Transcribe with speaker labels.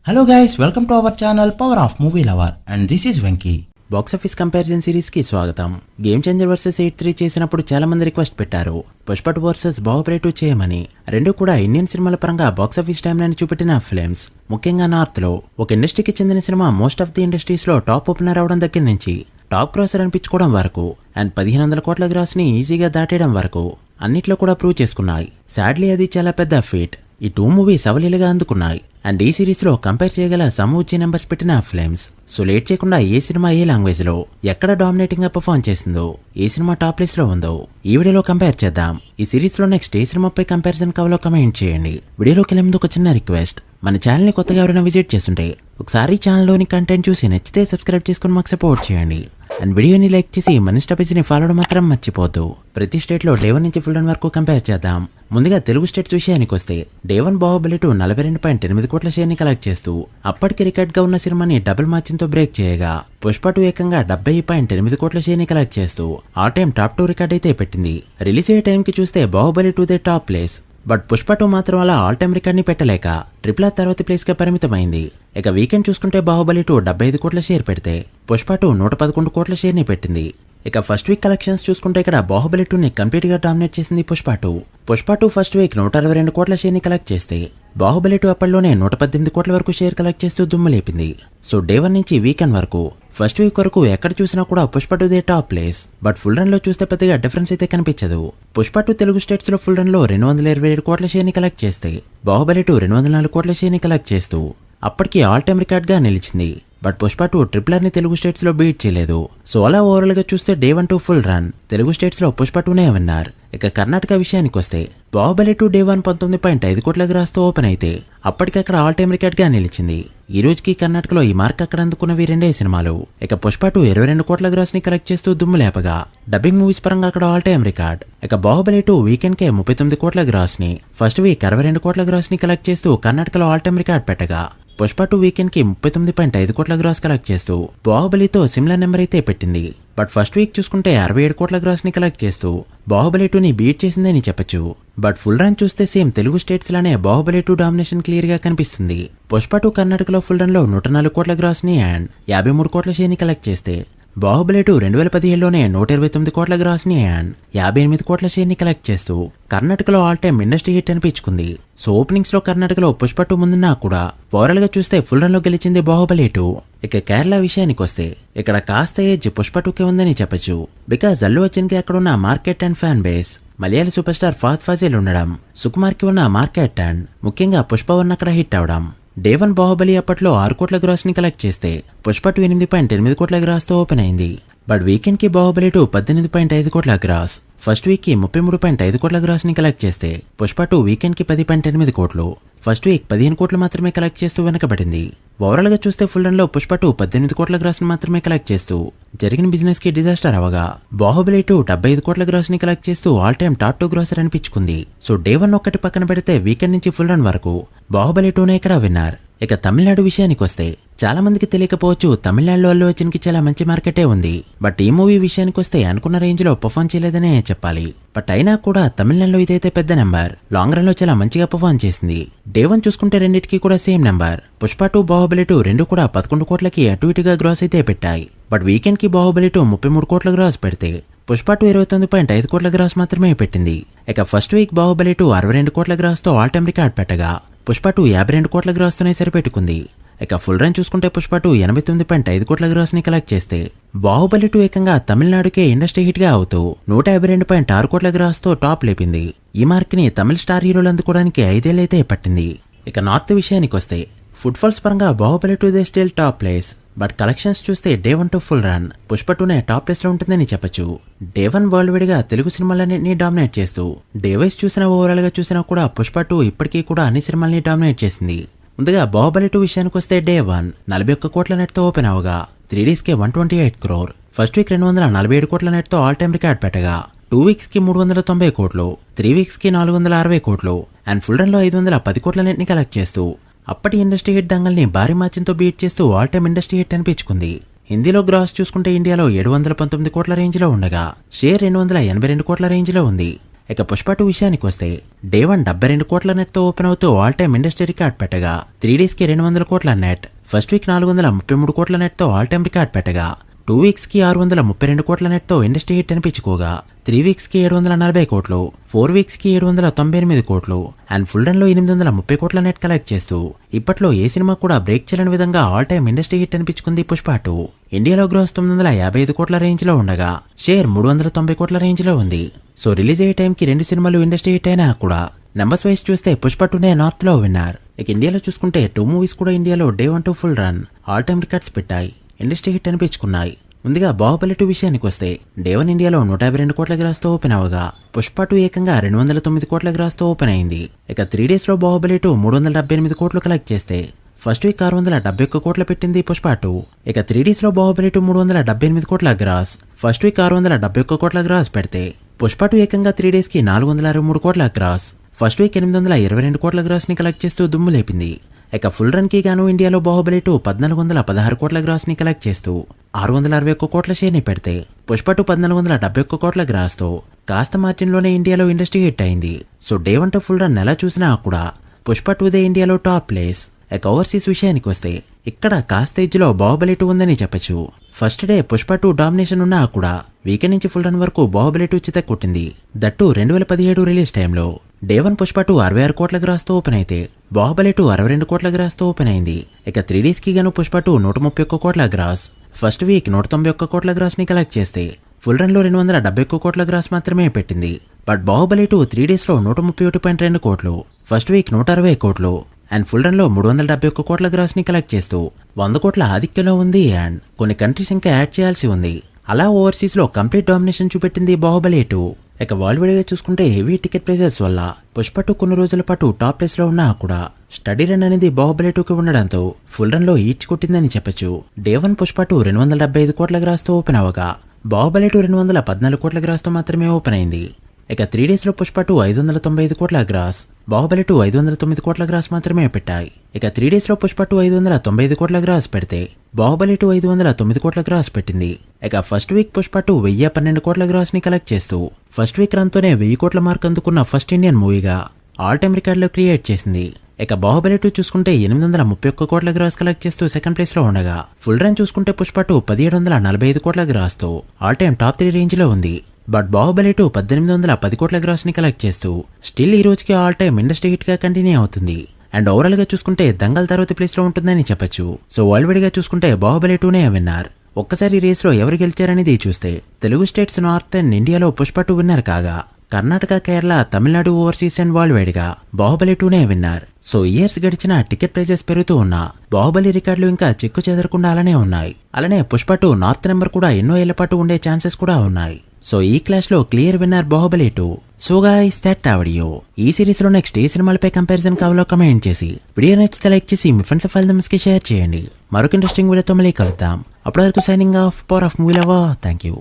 Speaker 1: Hello guys, welcome to our channel power of movie lover and this is Venky.
Speaker 2: Box office comparison series కి స్వాగతం. Game changer versus 8-3 చేసినప్పుడు చాలా మంది request పెట్టారు Pushpa 2 versus Baahubali 2 చేయమని. రెండు కూడా ఇండియన్ సినిమాల పరంగా బాక్స్ ఆఫీస్ టైమ్ లైన్ చూపెట్టిన ఫిల్మ్స్. ముఖ్యంగా నార్త్ లో ఒక ఇండస్ట్రీకి చెందిన cinema most of the industries లో టాప్ ఓపెనర్ అవడం దగ్గర నుంచి టాప్ క్రాసర్ అనిపించుకోవడం వరకు అండ్ 1500 కోట్ల గ్రాస్ ని ఈజీగా దాటేయడం వరకు అన్నిట్లో కూడా ప్రూవ్ చేసుకున్నాయి. సాడ్లీ అది చాలా పెద్ద ఫీట్. ఈ 2 మూవీస్ అవలీలుగా అందుకున్నాయి అండ్ ఈ సిరీస్ లో కంపేర్ చేయగల సమూచి నెంబర్స్ పెట్టిన ఫిల్మ్స్. సో లేట్ చేయకుండా ఏ సినిమా ఏ లాంగ్వేజ్ లో ఎక్కడ డామినేటింగ్ గా పర్ఫార్మ్ చేసిందో, ఏ సినిమా టాప్ లిస్ట్ లో ఉందో ఈ వీడియోలో కంపేర్ చేద్దాం. ఈ సిరీస్ లో నెక్స్ట్ ఏ సినిమాపై కంపారిజన్ కావాలో కమెంట్ చేయండి. వీడియోలోకి వెళ్ళే ముందు ఒక చిన్న రిక్వెస్ట్, మన ఛానల్ ని కొత్తగా ఎవరైనా విజిట్ చేస్తుంటే ఒకసారి ఛానల్లోని కంటెంట్ చూసి నచ్చితే సబ్స్క్రైబ్ చేసుకుని మాకు సపోర్ట్ చేయండి అండ్ వీడియోని లైక్ చేసి మన ఇన్స్టా పేజీని ఫాలో మాత్రం మర్చిపోద్దు. ప్రతి స్టేట్ లో డే 1 నుంచి ఫుల్ రన్ వరకు కంపేర్ చేద్దాం. ముందుగా తెలుగు స్టేట్స్ విషయానికి వస్తే డే 1 బాహుబలి 2 42.8 కోట్ల షేర్ ని కలెక్ట్ చేస్తూ అప్పటికి రికార్డ్ గా ఉన్న సినిమాని డబుల్ మార్జిన్ తో బ్రేక్ చేయగా, పుష్ప 2 ఏకంగా 70.8 కోట్ల షేర్ ని కలెక్ట్ చేస్తూ ఆల్ టైమ్ టాప్ 2 రికార్డ్ అయితే పెట్టింది. రిలీజ్ అయ్యే టైం కి చూస్తే Baahubali 2 they top place. But Pushpa 2 మాత్రం అలా ఆల్ టైమ్ రికార్డ్ ని పెట్టలేక ట్రిపుల్ తర్వాతి ప్లేస్ గా పరిమితమైంది. ఇక వీకెండ్ చూసుకుంటే బాహుబలి 2 75 కోట్ల షేర్ పెడితే పుష్ప 2 111 కోట్ల షేర్ ని పెట్టింది. ఇక ఫస్ట్ వీక్ కలెక్షన్స్ చూసుకుంటే ఇక్కడ బాహుబలి 2 ని కంప్లీట్ గా డామినేట్ చేసింది పుష్ప 2. పుష్ప 2 ఫస్ట్ వీక్ 162 కోట్ల షేర్ ని కలెక్ట్ చేస్తే బాహుబలి 2 అప్పట్లోనే 118 కోట్ల వరకు షేర్ కలెక్ట్ చేస్తూ దుమ్ము లేపింది. సో డే 1 నుంచి వీకెండ్ వరకు ఫస్ట్ వీక్ వరకు ఎక్కడ చూసినా కూడా Pushpa 2 they top place. But full run లో చూస్తే పెద్దగా డిఫరెన్స్ అయితే కనిపించదు. పుష్ప 2 తెలుగు స్టేట్స్ లో ఫుల్ రన్ లో 227 కోట్ల షేర్ ని కలెక్ట్ చేస్తే బాహుబలి 2 204 కోట్ల షేర్ ని కలెక్ట్ చేస్తూ అప్పటికి ఆల్ టైమ్ రికార్డ్ గా నిలిచింది. బట్ పుష్ప 2 ట్రిపులర్ ని తెలుగు స్టేట్స్ లో బీట్ చేయలేదు. సో అలా ఓవరాల్ గా చూస్తే day 1 to full run Telugu states లో పుష్ప 2నే విన్నర్. ఇక కర్ణాటక విషయానికి వస్తే బాహుబలి 2 డే 1 19.5 కోట్ల గ్రాస్ తో ఓపెన్ అయితే అప్పటికక్కడ ఆల్ టైమ్ రికార్డ్ గా నిలిచింది. ఈ రోజుకి కర్ణాటకలో ఈ మార్క్ అక్కడ అందుకున్నవి రెండే సినిమాలు. ఇక పుష్ప 2 22 కోట్ల గ్రాస్ ని కలెక్ట్ చేస్తూ దుమ్ము లేపగా డబ్బింగ్ మూవీస్ పరంగా అక్కడ ఆల్ టైమ్ రికార్డ్. ఇక బాహుబలి 2 వీకెండ్ కే 39 కోట్ల గ్రాస్ ని, ఫస్ట్ వీక్ 62 కోట్ల గ్రాస్ ని కలెక్ట్ చేస్తూ కర్ణాటకలో ఆల్ టైమ్ రికార్డ్ పెట్టగా, పుష్ప 2 వీకెండ్ కి 39.5 కోట్ల గ్రాస్ కలెక్ట్ చేస్తూ బాహుబలితో సిమిలర్ నెంబర్ అయితే పెట్టింది. బట్ ఫస్ట్ వీక్ చూసుకుంటే 67 కోట్ల గ్రాస్ ని కలెక్ట్ చేస్తూ బాహుబలి 2 ని బీట్ చేసిందని చెప్పొచ్చు. బట్ ఫుల్ రన్ చూస్తే సేమ్ తెలుగు స్టేట్స్ లానే బాహుబలి 2 డామినేషన్ క్లియర్ గా కనిపిస్తుంది. పుష్ప 2 కర్ణాటకలో ఫుల్ రన్ లో 104 కోట్ల గ్రాస్ ని అండ్ 53 కోట్ల షేర్ ని కలెక్ట్ చేస్తే బాహుబలి 2 2017లోనే 129 కోట్ల గ్రాస్ ని అండ్ 58 కోట్ల షేర్ ని కలెక్ట్ చేస్తూ కర్ణాటకలో ఆల్ టైమ్ ఇండస్ట్రీ హిట్ అనిపించుకుంది. సో ఓపెనింగ్స్ లో కర్ణాటకలో పుష్ప 2 ముందున్నా కూడా ఓవరాల్ గా చూస్తే ఫుల్ రన్ లో గెలిచింది బాహుబలి 2. ఇక కేరళ విషయానికి వస్తే ఇక్కడ కాస్త ఏజ్ పుష్ప 2కే ఉందని చెప్పొచ్చు. బికాజ్ అల్లు అర్జున్ కి అక్కడ ఉన్న market and fan base, Malayali super star Fahadh Faasil ఉండడం, సుకుమార్ కి ఉన్న మార్కెట్ అండ్ ముఖ్యంగా పుష్ప 1 అక్కడ హిట్ అవడం. డే 1 బాహుబలి అప్పట్లో 6 కోట్ల గ్రాస్ ని కలెక్ట్ చేస్తే పుష్ప 2 8.8 కోట్ల గ్రాస్ తో ఓపెన్ అయింది. బట్ వీకెండ్ కి బాహుబలి 2 18.5 కోట్ల గ్రాస్, ఫస్ట్ వీక్ కి 33.5 కోట్ల గ్రాస్ ని కలెక్ట్ చేస్తే పుష్ప 2 వీకెండ్ కి 10.8 కోట్లు, ఫస్ట్ వీక్ 15 కోట్లు మాత్రమే కలెక్ట్ చేస్తూ వెనకబడింది. ఓవరాల్ గా చూస్తే ఫుల్ రన్ లో పుష్ప 2 18 కోట్ల గ్రాస్ ని మాత్రమే కలెక్ట్ చేస్తూ జరిగిన బిజినెస్ కి డిజాస్టర్ అవగా, బాహుబలి 2 75 కోట్ల గ్రాస్ ని కలెక్ట్ చేస్తూ ఆల్ టైమ్ టాప్ 2 గ్రాసర్ అనిపించుకుంది. సో డే 1 ఒక్కటి పక్కన పెడితే వీకెండ్ నుంచి ఫుల్ రన్ వరకు బాహుబలి 2నే ఇక్కడ విన్నర్. ఇక తమిళనాడు విషయానికి వస్తే చాలా మందికి తెలియకపోవచ్చు, తమిళనాడులో అల్లు అర్జున్ కి చాలా మంచి మార్కెటే ఉంది. బట్ ఈ మూవీ విషయానికి వస్తే అనుకున్న రేంజ్ లో పర్ఫార్మ్ చేయలేదనే చెప్పాలి. బట్ అయినా కూడా తమిళనాడులో ఇదైతే పెద్ద నెంబర్, లాంగ్ రన్ లో చాలా మంచిగా పర్ఫార్మ్ చేసింది. డే 1 చూసుకుంటే రెండింటికి కూడా సేమ్ నెంబర్. పుష్ప 2 బాహుబలి 2 రెండు కూడా 11 కోట్లకి అటు ఇటుగా గ్రాస్ అయితే పెట్టాయి. బట్ వీకెండ్ కి బాహుబలి 2 33 కోట్ల గ్రాస్ పెడితే పుష్ప 2 29.5 కోట్ల గ్రాస్ మాత్రమే పెట్టింది. ఇక ఫస్ట్ వీక్ బాహుబలి 2 62 కోట్ల గ్రాస్ తో ఆల్ టైమ్ రికార్డ్ పెట్టగా, పుష్ప 2 52 కోట్ల గ్రాస్ తోనే సరిపెట్టుకుంది. ఇక ఫుల్ రన్ చూసుకుంటే పుష్ప 2 89.5 కోట్ల గ్రాస్ ని కలెక్ట్ చేస్తే బాహుబలి 2 ఏకంగా తమిళనాడుకే ఇండస్ట్రీ హిట్ గా అవుతూ 152.6 కోట్ల గ్రాస్ తో టాప్ లేపింది. ఈ మార్క్ ని తమిళ స్టార్ హీరోలు అందుకోవడానికి 5 ఏళ్లైతే పట్టింది. ఇక నార్త్ విషయానికి వస్తే ఫుట్ ఫాల్స్ పరంగా బాహుబలి 2 దే still top place. But collections చూస్తే day 1 to full run Pushpa 2నే టాప్ ప్లేస్ లో ఉంటుందని చెప్పొచ్చు. డే 1 వరల్డ్ వైడ్ గా తెలుగు సినిమాలన్నింటినీ డామినేట్ చేస్తూ డే వైస్ చూసినా ఓవరాల్ గా చూసినా కూడా పుష్ప 2 ఇప్పటికీ కూడా అన్ని సినిమాల్ని డామినేట్ చేసింది. ముందుగా బాహుబలి 2 విషయానికి వస్తే డే 1 41 కోట్ల నెట్ తో ఓపెన్ అవగా 3 days కి 128 crore, ఫస్ట్ వీక్ 247 కోట్ల నెట్ తో ఆల్ టైమ్ రికార్డ్ పెట్టగా 2 weeks కి 390 కోట్లు, 3 weeks కి 460 కోట్లు అండ్ ఫుల్ రన్ లో 510 కోట్ల నెట్ ని కలెక్ట్ చేస్తూ అప్పటి ఇండస్ట్రీ హిట్ దంగల్ ని భారీ మార్జిన్ తో బీట్ చేస్తూ ఆల్ టైమ్ ఇండస్ట్రీ హిట్ అనిపించుకుంది. హిందీలో గ్రాస్ చూసుకుంటే ఇండియాలో 719 కోట్ల రేంజ్ లో ఉండగా షేర్ 282 కోట్ల రేంజ్ లో ఉంది. ఇక పుష్ప 2 విషయానికి వస్తే డే 1 72 కోట్ల నెట్ తో ఓపెన్ అవుతూ ఆల్ టైమ్ ఇండస్ట్రీ రికార్డ్ పెట్టగా 3 డేస్ కి 200 కోట్ల నెట్, ఫస్ట్ వీక్ 433 కోట్ల నెట్ తో ఆల్ టైమ్ రికార్డ్ పెట్టగా 2 వీక్స్ కి 632 కోట్ల నెట్ తో ఇండస్ట్రీ హిట్ అనిపించుకోగా 3 వీక్స్ కి 740 కోట్లు, 4 వీక్స్ కి 798 కోట్లు అండ్ ఫుల్ రన్ లో 830 కోట్ల నెట్ కలెక్ట్ చేస్తూ ఇప్పట్లో ఏ సినిమా కూడా బ్రేక్ చేయని విధంగా ఆల్ టైమ్ ఇండస్ట్రీ హిట్ అనిపించుకుంది పుష్ప 2. ఇండియాలో గ్రాస్ 955 కోట్ల రేంజ్ లో ఉండగా షేర్ 390 కోట్ల రేంజ్ లో ఉంది. సో రిలీజ్ అయ్యే టైంకి 2 సినిమాలు ఇండస్ట్రీ హిట్ అయినా కూడా నెంబర్స్ వైజ్ చూస్తే పుష్ప 2నే నార్త్ లో విన్నర్. ఇక ఇండియాలో చూసుకుంటే 2 మూవీస్ కూడా ఇండియాలో day 1 to full run all time records పెట్టాయి, ఇండస్ట్రీ హిట్ అనిపించుకున్నాయి. ముందుగా బాహుబలి 2 విషయానికి వస్తే డే 1 ఇండియాలో 152 కోట్ల గ్రాస్ తో ఓపెన్ అవగా పుష్ప 2 ఏకంగా 209 కోట్ల గ్రాస్ తో ఓపెన్ అయింది. ఇక 3 డేస్ లో బాహుబలి 2 378 కోట్లు కలెక్ట్ చేస్తే ఫస్ట్ వీక్ 671 కోట్లు పెట్టింది పుష్ప 2. ఇక 3 డేస్ లో బాహుబలి 2 378 కోట్ల గ్రాస్, ఫస్ట్ వీక్ 671 కోట్ల గ్రాస్ పెడితే పుష్ప 2 ఏకంగా 3 డేస్ కి 463 కోట్ల గ్రాస్, ఫస్ట్ వీక్ 822 కోట్ల గ్రాస్ ని కలెక్ట్ చేస్తూ దుమ్ము లేపింది. ఇక ఫుల్ రన్ కి గాను ఇండియాలో బాహుబలి 2 1416 కోట్ల గ్రాస్ ని కలెక్ట్ చేస్తూ 661 కోట్ల షేర్ ని పెడితే పుష్ప 2 1471 కోట్ల గ్రాస్ తో కాస్త మార్జిన్ లోనే ఇండియాలో ఇండస్ట్రీ హిట్ అయింది. So day 1 to full run ఎలా చూసినా కూడా పుష్ప 2దే ఇండియాలో టాప్ ప్లేస్. ఇక ఓవర్సీస్ విషయానికి వస్తే ఇక్కడ కాస్త ఎడ్జ్ లో బాహుబలి 2 ఉందని చెప్పచ్చు. ఫస్ట్ డే పుష్ప 2 డామినేషన్ ఉన్నా కూడా వీకెండ్ నుంచి ఫుల్ రన్ వరకు బాహుబలి 2 చితక్ కొట్టింది. దట్టు 2017 రిలీజ్ టైంలో డే 1 పుష్ప 2 66 కోట్ల గ్రాస్ తో ఓపెన్ అయితే బాహుబలి 2 62 కోట్ల గ్రాస్ తో ఓపెన్ అయింది. ఇక 3 డేస్ కి గాను పుష్ప 2 131 కోట్ల గ్రాస్, ఫస్ట్ వీక్ 191 కోట్ల గ్రాస్ ని కలెక్ట్ చేస్తే ఫుల్ రన్ లో 271 కోట్ల గ్రాస్ మాత్రమే పెట్టింది. బట్ బాహుబలి 2 3 డేస్ లో 131.2 కోట్లు, ఫస్ట్ వీక్ 160 కోట్లు అండ్ ఫుల్ రన్ లో 371 కోట్ల గ్రాస్ ని కలెక్ట్ చేస్తూ 100 కోట్ల ఆధిక్యంలో ఉంది. అండ్ కొన్ని కంట్రీస్ ఇంకా యాడ్ చేయాల్సి ఉంది. అలా ఓవర్సీస్ లో కంప్లీట్ డామినేషన్ చూపెట్టింది బాహుబలి 2. ఇక వరల్డ్ వైడ్ గా చూసుకుంటే హెవీ టికెట్ ప్రైజెస్ వల్ల పుష్ప 2 కొన్ని రోజుల పాటు టాప్ ప్లేస్ లో ఉన్నా కూడా స్టడీ రన్ అనేది బాహుబలి 2కి ఉండడంతో ఫుల్ రన్ లో ఈడ్చి కొట్టిందని చెప్పచ్చు. డే 1 పుష్ప 2 275 కోట్ల గ్రాస్ తో ఓపెన్ అవగా బాహుబలి 2 214 కోట్ల గ్రాస్ తో మాత్రమే ఓపెన్ అయింది. ఇక 3 డేస్ లో పుష్ప 2 595 కోట్ల గ్రాస్, బాహుబలి 2 509 కోట్ల గ్రాస్ మాత్రమే పెట్టాయి. ఇక 3 డేస్ లో పుష్ప 2 595 కోట్ల గ్రాస్ పెడితే బాహుబలి 2 509 కోట్ల గ్రాస్ పెట్టింది. ఇక ఫస్ట్ వీక్ పుష్ప 2 1012 కోట్ల గ్రాస్ ని కలెక్ట్ చేస్తూ ఫస్ట్ వీక్ రన్ తోనే 1000 కోట్ల మార్క్ అందుకున్న ఫస్ట్ ఇండియన్ మూవీగా ఆల్ టైమ్ రికార్డులో క్రియేట్ చేసింది. ఇక బాహుబలి 2 చూసుకుంటే 831 కోట్ల గ్రాస్ కలెక్ట్ చేస్తూ సెకండ్ ప్లేస్ లో ఉండగా ఫుల్ రన్ చూసుకుంటే పుష్ప 2 1745 కోట్ల గ్రాస్ తో ఆల్ టైమ్ టాప్ 3 రేంజ్ లో ఉంది. బట్ బాహుబలి 2 1810 కోట్ల గ్రాస్ ని కలెక్ట్ చేస్తూ స్టిల్ ఈ రోజుకి ఆల్ టైమ్ ఇండస్ట్రీ హిట్ గా కంటిన్యూ అవుతుంది. అండ్ ఓవరాల్ గా చూసుకుంటే దంగల్ తర్వాత ప్లేస్ లో ఉంటుందని చెప్పచ్చు. సో వరల్డ్ వైడ్ గా చూసుకుంటే బాహుబలి 2నే విన్నర్. ఒక్కసారి రేస్ లో ఎవరు గెలిచారనేది చూస్తే తెలుగు స్టేట్స్ నార్త్ అండ్ ఇండియాలో పుష్ప 2 విన్నర్ కాగా Karnataka, Kerala, Tamil Nadu overseas and world wide గా బాహుబలి 2నే విన్నర్. సో ఇయర్స్ గడిచిన టికెట్ ప్రైజెస్ పెరుగుతూ ఉన్నా బాహుబలి రికార్డులు ఇంకా చెక్కు చెదరకుండా అలానే ఉన్నాయి. అలానే పుష్ప 2 నార్త్ నెంబర్ కూడా ఎన్నో ఏళ్ల పాటు ఉండే ఛాన్సెస్ కూడా ఉన్నాయి. సో ఈ క్లాష్ లో clear winner Baahubali 2. So guys that video. ఈ సిరీస్ లో నెక్స్ట్ ఏ సినిమాలపై కంపారిజన్ కావాలో కమెంట్ చేసి వీడియో నచ్చితే లైక్ చేసి మీ ఫ్రెండ్స్ ఫైల్ కి షేర్ చేయండి. మరొక ఇంట్రెస్టింగ్ వీడియోతో మళ్ళీ కలుద్దాం. అప్పటి వరకు signing off, power of movie lover. Thank you.